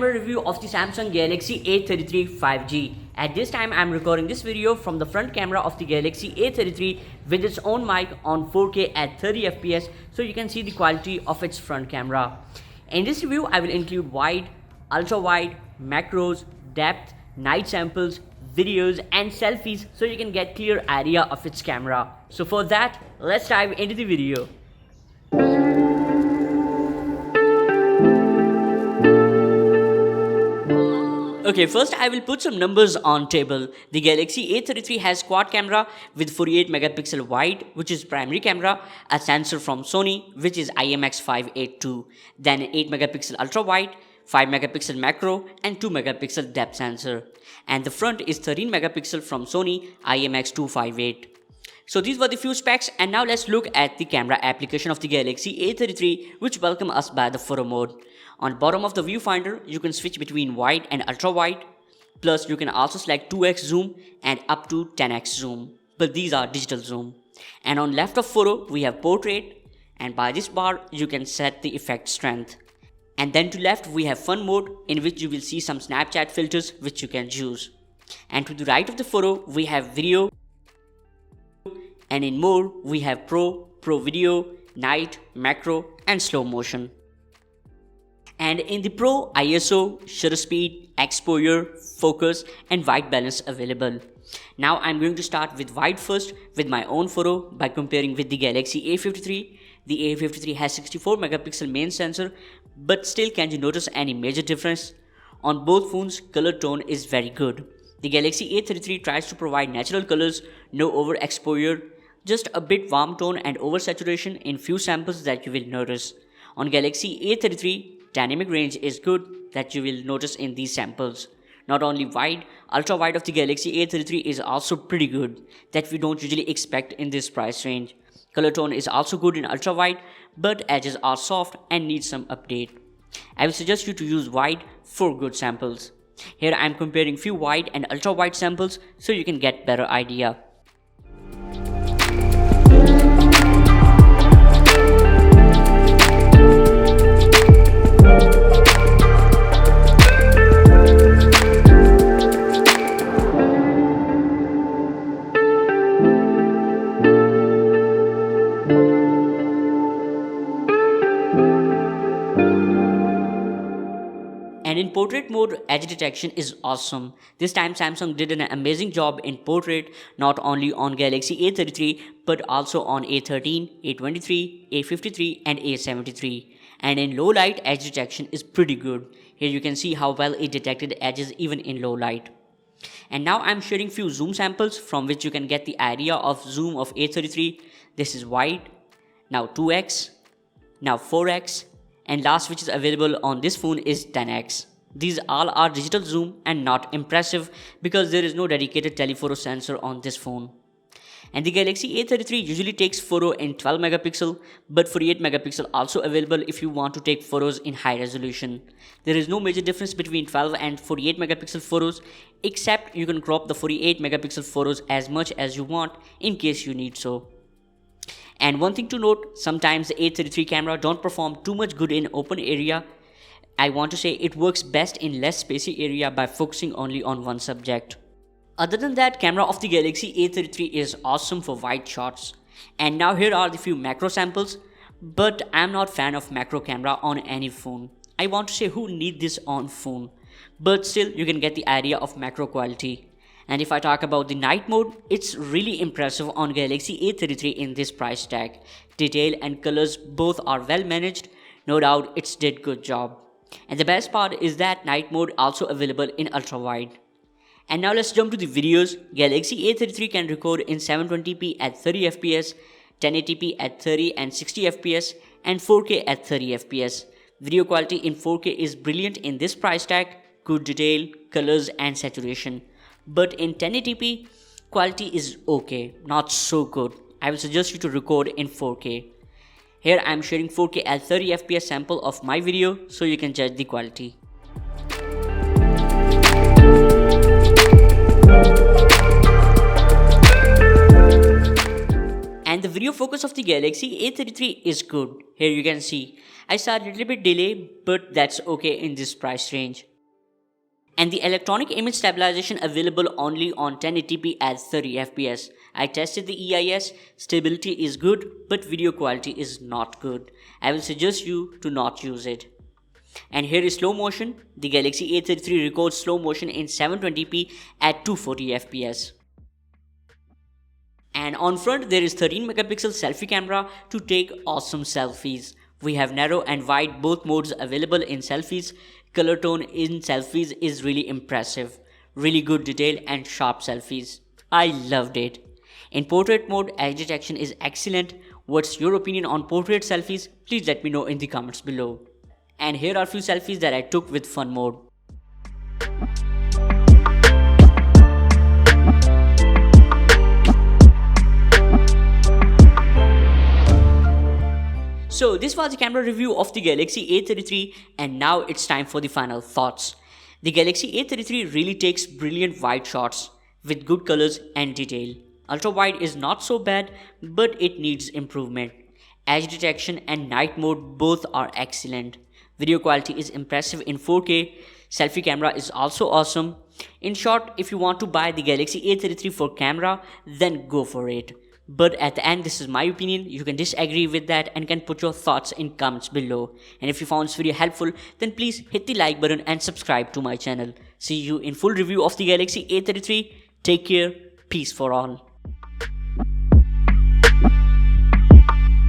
camera review of the Samsung Galaxy A33 5G. At this time, I am recording this video from the front camera of the Galaxy A33 with its own mic on 4K at 30 fps, so you can see the quality of its front camera. In this review, I will include wide, ultra wide, macros, depth, night samples, videos and selfies so you can get clear idea of its camera. So for that, let's dive into the video. Okay, first I will put some numbers on table. The Galaxy A33 has quad camera with 48 megapixel wide, which is primary camera, a sensor from Sony, which is IMX582, then 8 megapixel ultra wide, 5 megapixel macro and 2 megapixel depth sensor. And the front is 13 megapixel from Sony IMX258. So these were the few specs, and now let's look at the camera application of the Galaxy A33, which welcome us by the photo mode. On bottom of the viewfinder, you can switch between wide and ultra wide. Plus you can also select 2x zoom and up to 10x zoom, but these are digital zoom. And on left of photo, we have portrait, and by this bar you can set the effect strength. And then to left we have fun mode, in which you will see some Snapchat filters which you can choose. And to the right of the photo we have video, and in more we have pro video, night, macro and slow motion. And in the pro, ISO, shutter speed, exposure, focus and white balance available. Now I'm going to start with wide first with my own photo by comparing with the Galaxy A53. The A53 has 64 megapixel main sensor, but still can you notice any major difference? On both phones, color tone is very good. The Galaxy A33 tries to provide natural colors, no overexposure, just a bit warm tone and oversaturation in few samples that you will notice. On Galaxy A33, dynamic range is good that you will notice in these samples. Not only wide, ultra wide of the Galaxy A33 is also pretty good that we don't usually expect in this price range. Color tone is also good in ultra wide, but edges are soft and need some update. I will suggest you to use wide for good samples. Here I am comparing few wide and ultra wide samples so you can get better idea. And in portrait mode, edge detection is awesome. This time Samsung did an amazing job in portrait, not only on Galaxy A33 but also on A13, A23, A53 and A73. And in low light, edge detection is pretty good. Here you can see how well it detected edges even in low light. And now I'm sharing few zoom samples from which you can get the idea of zoom of A33. This is wide, now 2x, now 4x, and last which is available on this phone is 10x. These all are digital zoom and not impressive because there is no dedicated telephoto sensor on this phone. And the Galaxy A33 usually takes photo in 12 megapixel, but 48 megapixel also available if you want to take photos in high resolution. There is no major difference between 12 and 48 megapixel photos, except you can crop the 48 megapixel photos as much as you want in case you need so. And one thing to note, sometimes the A33 camera don't perform too much good in open area. I want to say it works best in less spacey area by focusing only on one subject. Other than that, camera of the Galaxy A33 is awesome for wide shots. And now here are the few macro samples, but I am not fan of macro camera on any phone. I want to say who need this on phone, but still you can get the idea of macro quality. And if I talk about the night mode, it's really impressive on Galaxy A33 in this price tag. Detail and colors both are well managed, no doubt it's did good job. And the best part is that night mode also available in ultra wide. And now let's jump to the videos. Galaxy A33 can record in 720p at 30 fps, 1080p at 30 and 60 fps, and 4K at 30 fps. Video quality in 4K is brilliant in this price tag, good detail, colors and saturation. But in 1080p, quality is okay, not so good. I will suggest you to record in 4K. Here I am sharing 4K at 30 fps sample of my video so you can judge the quality. And the video focus of the Galaxy A33 is good. Here you can see I saw a little bit delay, but that's okay in this price range. And the electronic image stabilization available only on 1080p at 30 fps. I tested the EIS, stability is good, but video quality is not good. I will suggest you to not use it. And here is slow motion. The Galaxy A33 records slow motion in 720p at 240 fps. And on front there is 13 megapixel selfie camera to take awesome selfies. We have narrow and wide both modes available in selfies. Color tone in selfies is really impressive. Really good detail and sharp selfies. I loved it. In portrait mode, edge detection is excellent. What's your opinion on portrait selfies? Please let me know in the comments below. And here are few selfies that I took with fun mode. So this was the camera review of the Galaxy A33, and now it's time for the final thoughts. The Galaxy A33 really takes brilliant wide shots with good colors and detail. Ultra wide is not so bad, but it needs improvement. Edge detection and night mode both are excellent. Video quality is impressive in 4K. Selfie camera is also awesome. In short, if you want to buy the Galaxy A33 for camera, then go for it. But at the end, this is my opinion. You can disagree with that and can put your thoughts in comments below. And if you found this video helpful, then please hit the like button and subscribe to my channel. See you in full review of the Galaxy A33. Take care. Peace for all.